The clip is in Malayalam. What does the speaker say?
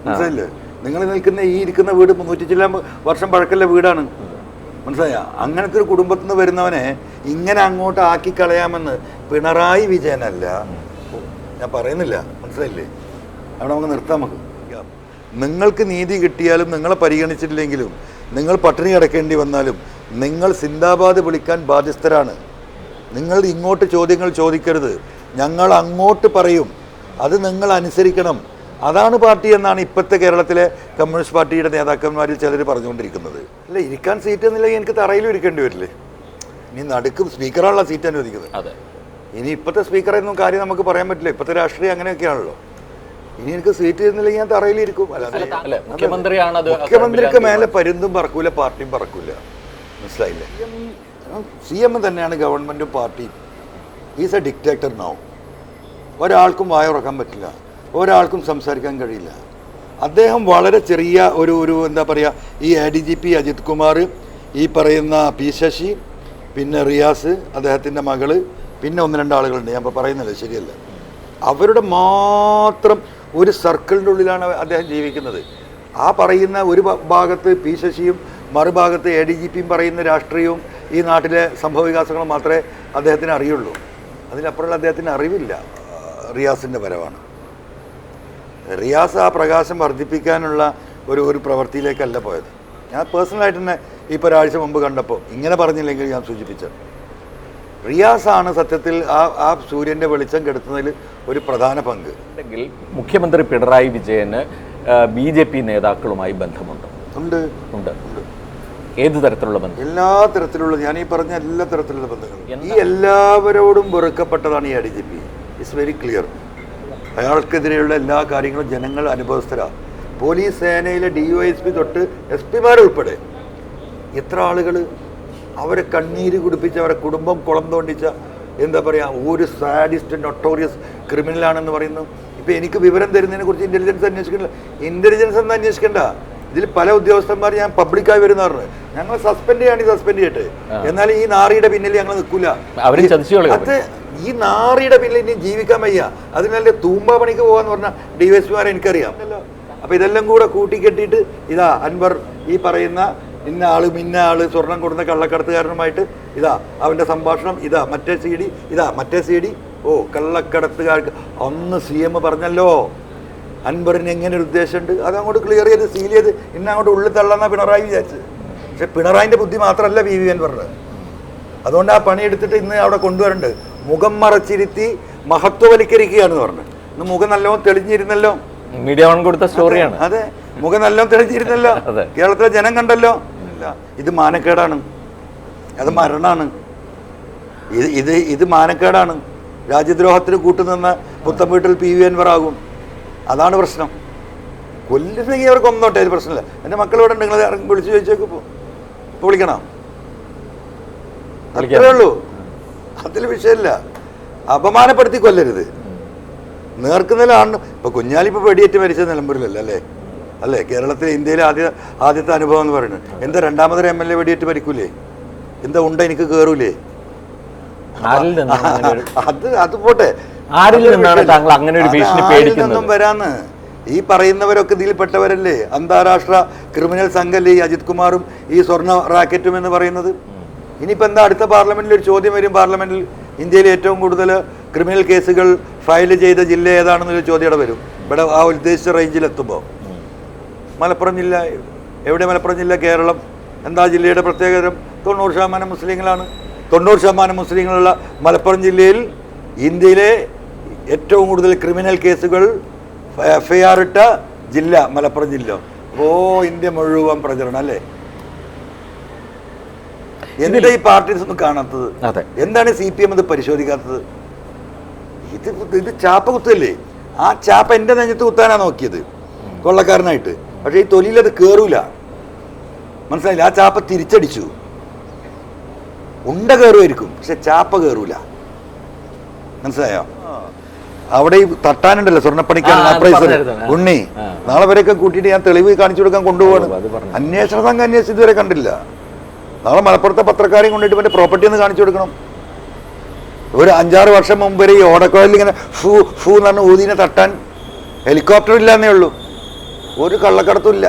മനസ്സിലായില്ലേ? നിങ്ങൾ നിൽക്കുന്ന ഈ ഇരിക്കുന്ന വീട് 300 ചില വർഷം പഴക്കമുള്ള വീടാണ്. മനസ്സിലായ? അങ്ങനത്തെ ഒരു കുടുംബത്തിൽ നിന്ന് വരുന്നവനെ ഇങ്ങനെ അങ്ങോട്ട് ആക്കി കളയാമെന്ന് പിണറായി വിജയനല്ല, ഞാൻ പറയുന്നില്ല. മനസ്സിലായില്ലേ? അവിടെ നമുക്ക് നിർത്താം. നമുക്ക് നിങ്ങൾക്ക് നീതി കിട്ടിയാലും നിങ്ങളെ പരിഗണിച്ചിട്ടില്ലെങ്കിലും നിങ്ങൾ പട്ടിണി കിടക്കേണ്ടി വന്നാലും നിങ്ങൾ സിന്ദാബാദ് വിളിക്കാൻ ബാധ്യസ്ഥരാണ്. നിങ്ങൾ ഇങ്ങോട്ട് ചോദ്യങ്ങൾ ചോദിക്കരുത്, ഞങ്ങൾ അങ്ങോട്ട് പറയും, അത് നിങ്ങൾ അനുസരിക്കണം. അതാണ് പാർട്ടി എന്നാണ് ഇപ്പോഴത്തെ കേരളത്തിലെ കമ്മ്യൂണിസ്റ്റ് പാർട്ടിയുടെ നേതാക്കന്മാരിൽ ചിലർ പറഞ്ഞുകൊണ്ടിരിക്കുന്നത്. അല്ല, ഇരിക്കാൻ സീറ്റ് എന്നില്ലെങ്കിൽ എനിക്ക് തറയിലും ഇരിക്കേണ്ടി വരില്ലേ? ഇനി നടുക്ക് സ്പീക്കറാണുള്ള സീറ്റ് അനുവദിക്കുന്നത്. ഇനി ഇപ്പോഴത്തെ സ്പീക്കറൊന്നും കാര്യം നമുക്ക് പറയാൻ പറ്റില്ല. ഇപ്പോഴത്തെ രാഷ്ട്രീയം അങ്ങനെയൊക്കെയാണല്ലോ. ഇനി എനിക്ക് സീറ്റ് തരുന്നില്ലെങ്കിൽ ഞാൻ തറയിലിരിക്കും. അല്ലാതെ മുഖ്യമന്ത്രിക്ക് മേലെ പരുന്തും പറക്കൂല, പാർട്ടിയും പറക്കൂല. മനസ്സിലായില്ലേ? CM തന്നെയാണ് ഗവൺമെൻറ്റും പാർട്ടിയും. Is A dictator now. ഒരാൾക്കും വായുറക്കാൻ പറ്റില്ല, ഒരാൾക്കും സംസാരിക്കാൻ കഴിയില്ല. അദ്ദേഹം വളരെ ചെറിയ ഒരു എന്താ പറയുക, ഈ ADGP അജിത് കുമാർ, ഈ പറയുന്ന P ശശി, പിന്നെ റിയാസ്, അദ്ദേഹത്തിൻ്റെ മകള്, പിന്നെ 1-2 ആളുകളുണ്ട്, ഞാൻ ഇപ്പോൾ പറയുന്നില്ല, ശരിയല്ല. അവരുടെ മാത്രം ഒരു സർക്കിളിൻ്റെ ഉള്ളിലാണ് അദ്ദേഹം ജീവിക്കുന്നത്. ആ പറയുന്ന ഒരു ഭാഗത്ത് P ശശിയും മറുഭാഗത്ത് ADGPയും പറയുന്ന രാഷ്ട്രീയവും ഈ നാട്ടിലെ സംഭവവികാസങ്ങളും മാത്രമേ അദ്ദേഹത്തിന് അറിയുള്ളൂ. അതിനപ്പുറമുള്ള അദ്ദേഹത്തിന് അറിവില്ല. റിയാസിൻ്റെ പരമാണ്. റിയാസ് ആ പ്രകാശം വർദ്ധിപ്പിക്കാനുള്ള ഒരു പ്രവൃത്തിയിലേക്കല്ല പോയത്. ഞാൻ പേഴ്സണലായിട്ട് തന്നെ ഇപ്പോൾ ഒരാഴ്ച മുമ്പ് കണ്ടപ്പോൾ ഇങ്ങനെ പറഞ്ഞില്ലെങ്കിൽ ഞാൻ സൂചിപ്പിച്ചത് റിയാസാണ് സത്യത്തിൽ ആ സൂര്യൻ്റെ വെളിച്ചം കെടുത്തുന്നതിൽ ഒരു പ്രധാന പങ്ക്. മുഖ്യമന്ത്രി പിണറായി വിജയന് BJP നേതാക്കളുമായി ബന്ധമുണ്ട്? ഉണ്ട്. ഏത് തരത്തിലുള്ള ബന്ധം? എല്ലാ തരത്തിലുള്ള, ഞാൻ ഈ പറഞ്ഞ എല്ലാ തരത്തിലുള്ള ബന്ധങ്ങളും. ഈ എല്ലാവരോടും വെറുക്കപ്പെട്ടതാണ് ഈ ADGP. It's very clear. അയാൾക്കെതിരെയുള്ള എല്ലാ കാര്യങ്ങളും ജനങ്ങൾ അനുഭവസ്ഥരാണ്. പോലീസ് സേനയിലെ DYSP തൊട്ട് SP-മാരുൾപ്പെടെ എത്ര ആളുകൾ അവരെ കണ്ണീര് കുടിപ്പിച്ച് അവരെ കുടുംബം കുളം തോണ്ടിച്ച, എന്താ പറയുക, ഒരു സാഡിസ്റ്റ് നൊട്ടോറിയസ് ക്രിമിനലാണെന്ന് പറയുന്നു. ഇപ്പം എനിക്ക് വിവരം തരുന്നതിനെ കുറിച്ച് ഇൻ്റലിജൻസ് അന്വേഷിക്കണ്ട. ഇൻ്റലിജൻസ് ഒന്നും അന്വേഷിക്കണ്ട. ഇതിൽ പല ഉദ്യോഗസ്ഥന്മാർ ഞാൻ പബ്ലിക്കായി വരുന്ന പറഞ്ഞു, ഞങ്ങൾ സസ്പെൻഡ് ചെയ്യട്ടെ, എന്നാലും ഈ നാറിയുടെ പിന്നിൽ ഞങ്ങൾ നിൽക്കില്ല. അത് ഈ നാറിയുടെ പിന്നിൽ ഇനി ജീവിക്കാൻ വയ്യ, അതിനല്ലേ തൂമ്പ പണിക്ക് പോകാന്ന് പറഞ്ഞ DYSP-മാരെ എനിക്കറിയാം. അപ്പം ഇതെല്ലാം കൂടെ കൂട്ടിക്കെട്ടിയിട്ട് ഇതാ അൻവർ ഈ പറയുന്ന ഇന്ന ആള് സ്വർണം കൊടുക്കുന്ന കള്ളക്കടത്തുകാരനുമായിട്ട് ഇതാ അവൻ്റെ സംഭാഷണം, ഇതാ മറ്റേ CD, ഓ കള്ളക്കടത്തുകാർക്ക് അന്ന് CM പറഞ്ഞല്ലോ അൻവറിന് എങ്ങനെ ഒരു ഉദ്ദേശമുണ്ട്, അതങ്ങോട്ട് ക്ലിയർ ചെയ്ത് സീൽ ചെയ്ത് അങ്ങോട്ട് ഉള്ളിൽ തള്ളാന്നാ പിണറായി വിചാരിച്ചത്. പക്ഷെ പിണറായിൻ്റെ ബുദ്ധി മാത്രമല്ല VV അൻവറിന്. അതുകൊണ്ട് ആ പണിയെടുത്തിട്ട് ഇന്ന് അവിടെ കൊണ്ടുവരണ്ട്, മുഖം മറച്ചിരുത്തി മഹത്വവൽക്കരിക്കുകയാണെന്ന് പറഞ്ഞു. ഇന്ന് മുഖം നല്ലോണം തെളിഞ്ഞിരുന്നല്ലോ, മീഡിയ വൺ കൊടുത്ത സ്റ്റോറിയാണ്. അതെ, മുഖം നല്ലോണം തെളിഞ്ഞിരുന്നല്ലോ, കേരളത്തിലെ ജനം കണ്ടല്ലോ. ഇത് മാനക്കേടാണ്, അത് മരണമാണ്. ഇത് മാനക്കേടാണ്. രാജ്യദ്രോഹത്തിന് കൂട്ടുനിന്ന പുത്തൻ വീട്ടിൽ PV അൻവർ ആകും. അതാണ് പ്രശ്നം. കൊല്ലുന്നെങ്കിൽ അവർക്ക് ഒന്നോട്ടെ, അത് പ്രശ്നമില്ല. എൻ്റെ മക്കളിവിടെ ഉണ്ട്, നിങ്ങൾ വിളിച്ചു ചോദിച്ചേക്ക് ഇപ്പോൾ വിളിക്കണം, അത്രേ ഉള്ളൂ. അതിൽ വിഷയമില്ല. അപമാനപ്പെടുത്തി കൊല്ലരുത്. നേർക്കുന്നിലാണ്. ഇപ്പോൾ കുഞ്ഞാലിപ്പോൾ വെടിയേറ്റ് മരിച്ചത് നിലമ്പൂരിലല്ല അല്ലേ? കേരളത്തിലെ ഇന്ത്യയിലെ ആദ്യത്തെ അനുഭവം എന്ന് പറയുന്നത്. എന്താ രണ്ടാമതൊരു MLA വെടിയേറ്റ് മരിക്കൂലേ? എന്താ ഉണ്ട എനിക്ക് കയറൂലേ? അത് പോട്ടെ, ആരിലൊന്നും വരാന്ന്. ഈ പറയുന്നവരൊക്കെ ഇതിൽപ്പെട്ടവരല്ലേ? അന്താരാഷ്ട്ര ക്രിമിനൽ സംഘല്ലേ ഈ അജിത് കുമാറും ഈ സ്വർണ്ണ റാക്കറ്റും എന്ന് പറയുന്നത്. ഇനിയിപ്പോൾ എന്താ അടുത്ത പാർലമെന്റിൽ ഒരു ചോദ്യം വരും. പാർലമെന്റിൽ ഇന്ത്യയിൽ ഏറ്റവും കൂടുതൽ ക്രിമിനൽ കേസുകൾ ഫയൽ ചെയ്ത ജില്ല ഏതാണെന്നൊരു ചോദ്യം വരും. ഇവിടെ ആ ഉദ്ദേശിച്ച റേഞ്ചിലെത്തുമ്പോൾ മലപ്പുറം ജില്ല. എവിടെ മലപ്പുറം ജില്ല? കേരളം. എന്താ ജില്ലയുടെ പ്രത്യേകത? 90% മുസ്ലിങ്ങളാണ്. 90% മുസ്ലിങ്ങളുള്ള മലപ്പുറം ജില്ലയിൽ ഇന്ത്യയിലെ ഏറ്റവും കൂടുതൽ ക്രിമിനൽ കേസുകൾ FIR ഇട്ട ജില്ല മലപ്പുറം ജില്ല. ഇന്ത്യ മുഴുവൻ പ്രചരണം അല്ലേ? എന്താ ഈ പാർട്ടീസ് ഒന്നും കാണാത്തത്? എന്താണ് CPM ഇത് പരിശോധിക്കാത്തത്? ഇത് ചാപ്പ കുത്തല്ലേ? ആ ചാപ്പ എൻ്റെ നെഞ്ഞത്ത് കുത്താനാ നോക്കിയത് കൊള്ളക്കാരനായിട്ട്. പക്ഷേ ഈ തൊലിയിലത് കയറൂല. മനസ്സിലായില്ല? ആ ചാപ്പ തിരിച്ചടിച്ചു. ഉണ്ട കയറുമായിരിക്കും, പക്ഷെ ചാപ്പ കയറൂല. മനസ്സിലായോ? അവിടെ ഈ തട്ടാനുണ്ടല്ലോ സ്വർണ്ണപ്പണിക്കാണ് ഉണ്ണി. നാളെ വരെയൊക്കെ കൂട്ടിയിട്ട് ഞാൻ തെളിവ് കാണിച്ചു കൊടുക്കാൻ കൊണ്ടുപോകണം. അന്വേഷണ സംഘം അന്വേഷിച്ച് ഇതുവരെ കണ്ടില്ല. നാളെ മലപ്പുറത്തെ പത്രക്കാരെയും കൊണ്ടിട്ട് മറ്റേ പ്രോപ്പർട്ടി ഒന്ന് കാണിച്ചു കൊടുക്കണം. ഒരു 5-6 വർഷം മുമ്പ് വരെ ഈ ഓടക്കുഴലിൽ ഇങ്ങനെ ഫൂ എന്ന് പറഞ്ഞ ഊതിനെ തട്ടാൻ ഹെലികോപ്റ്റർ ഇല്ലാന്നേ ഉള്ളൂ. ഒരു കള്ളക്കടത്തും ഇല്ല.